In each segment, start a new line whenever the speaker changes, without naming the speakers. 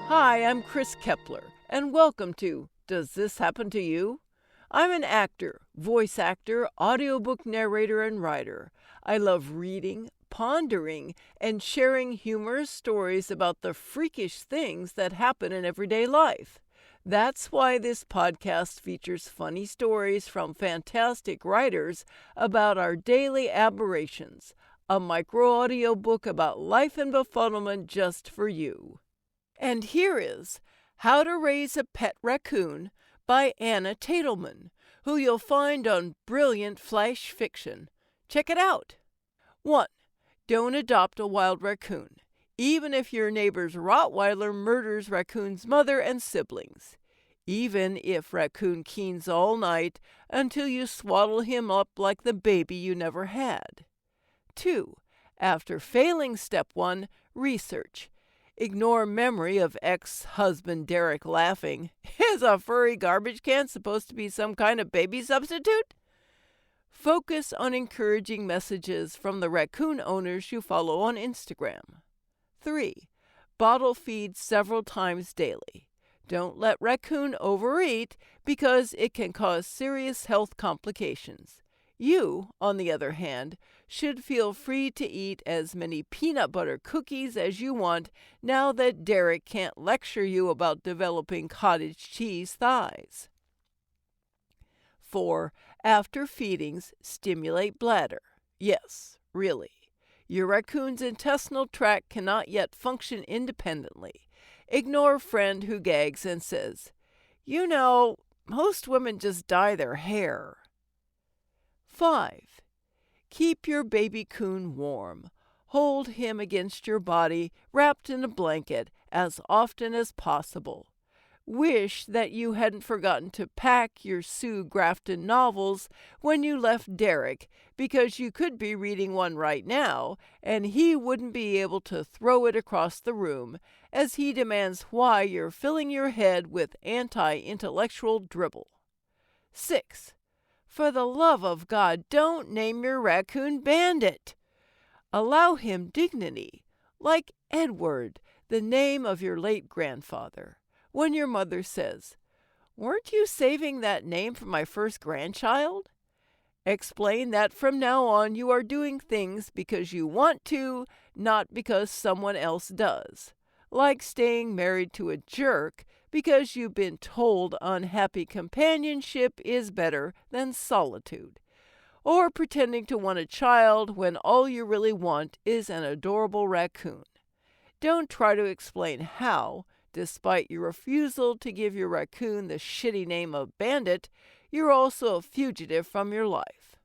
Hi, I'm Chris Kepler, and welcome to Does This Happen to You? I'm an actor, voice actor, audiobook narrator, and writer. I love reading, pondering, and sharing humorous stories about the freakish things that happen in everyday life. That's why this podcast features funny stories from fantastic writers about our daily aberrations, a micro audiobook about life and befuddlement just for you. And here is How to Raise a Pet Raccoon by Anna Tatelman, who you'll find on Brilliant Flash Fiction. Check it out. 1. Don't adopt a wild raccoon, even if your neighbor's Rottweiler murders raccoon's mother and siblings. Even if raccoon keens all night until you swaddle him up like the baby you never had. 2. After failing step 1, research. Ignore memory of ex-husband Derek laughing. Is a furry garbage can supposed to be some kind of baby substitute? Focus on encouraging messages from the raccoon owners you follow on Instagram. 3. Bottle feed several times daily. Don't let raccoon overeat because it can cause serious health complications. You, on the other hand, should feel free to eat as many peanut butter cookies as you want now that Derek can't lecture you about developing cottage cheese thighs. 4. After feedings, stimulate bladder. Yes, really. Your raccoon's intestinal tract cannot yet function independently. Ignore friend who gags and says, "You know, most women just dye their hair." 5. Keep your baby coon warm. Hold him against your body, wrapped in a blanket, as often as possible. Wish that you hadn't forgotten to pack your Sue Grafton novels when you left Derek, because you could be reading one right now, and he wouldn't be able to throw it across the room, as he demands why you're filling your head with anti-intellectual dribble. 6. For the love of God, don't name your raccoon Bandit. Allow him dignity, like Edward, the name of your late grandfather. When your mother says, "Weren't you saving that name for my first grandchild?" Explain that from now on you are doing things because you want to, not because someone else does. Like staying married to a jerk because you've been told unhappy companionship is better than solitude. Or pretending to want a child when all you really want is an adorable raccoon. Don't try to explain how, despite your refusal to give your raccoon the shitty name of Bandit, you're also a fugitive from your life.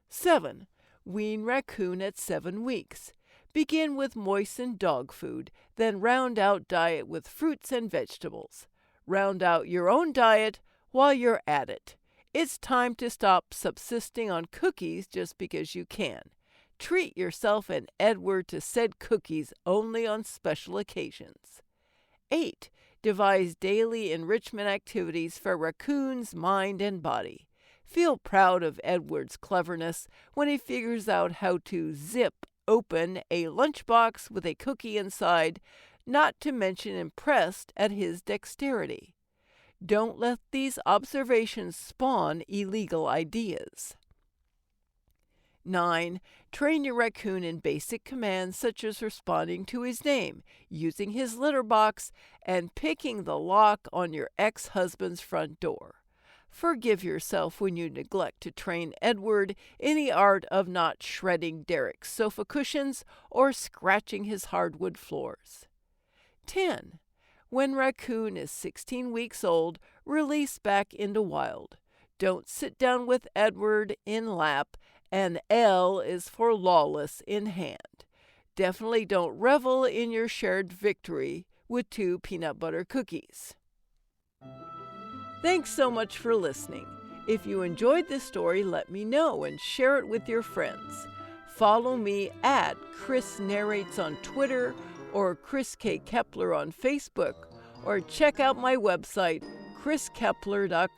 7. Wean raccoon at 7 weeks. Begin with moistened dog food, then round out diet with fruits and vegetables. Round out your own diet while you're at it. It's time to stop subsisting on cookies just because you can. Treat yourself and Edward to said cookies only on special occasions. 8. Devise daily enrichment activities for raccoon's mind and body. Feel proud of Edward's cleverness when he figures out how to zip open a lunchbox with a cookie inside, not to mention impressed at his dexterity. Don't let these observations spawn illegal ideas. 9. Train your raccoon in basic commands such as responding to his name, using his litter box, and picking the lock on your ex-husband's front door. Forgive yourself when you neglect to train Edward in the art of not shredding Derek's sofa cushions or scratching his hardwood floors. 10. When raccoon is 16 weeks old, release back into wild. Don't sit down with Edward in lap, and L is for lawless in hand. Definitely don't revel in your shared victory with 2 peanut butter cookies. Thanks so much for listening. If you enjoyed this story, let me know and share it with your friends. Follow me at Chris Narrates on Twitter or Chris K. Kepler on Facebook, or check out my website, chriskepler.com.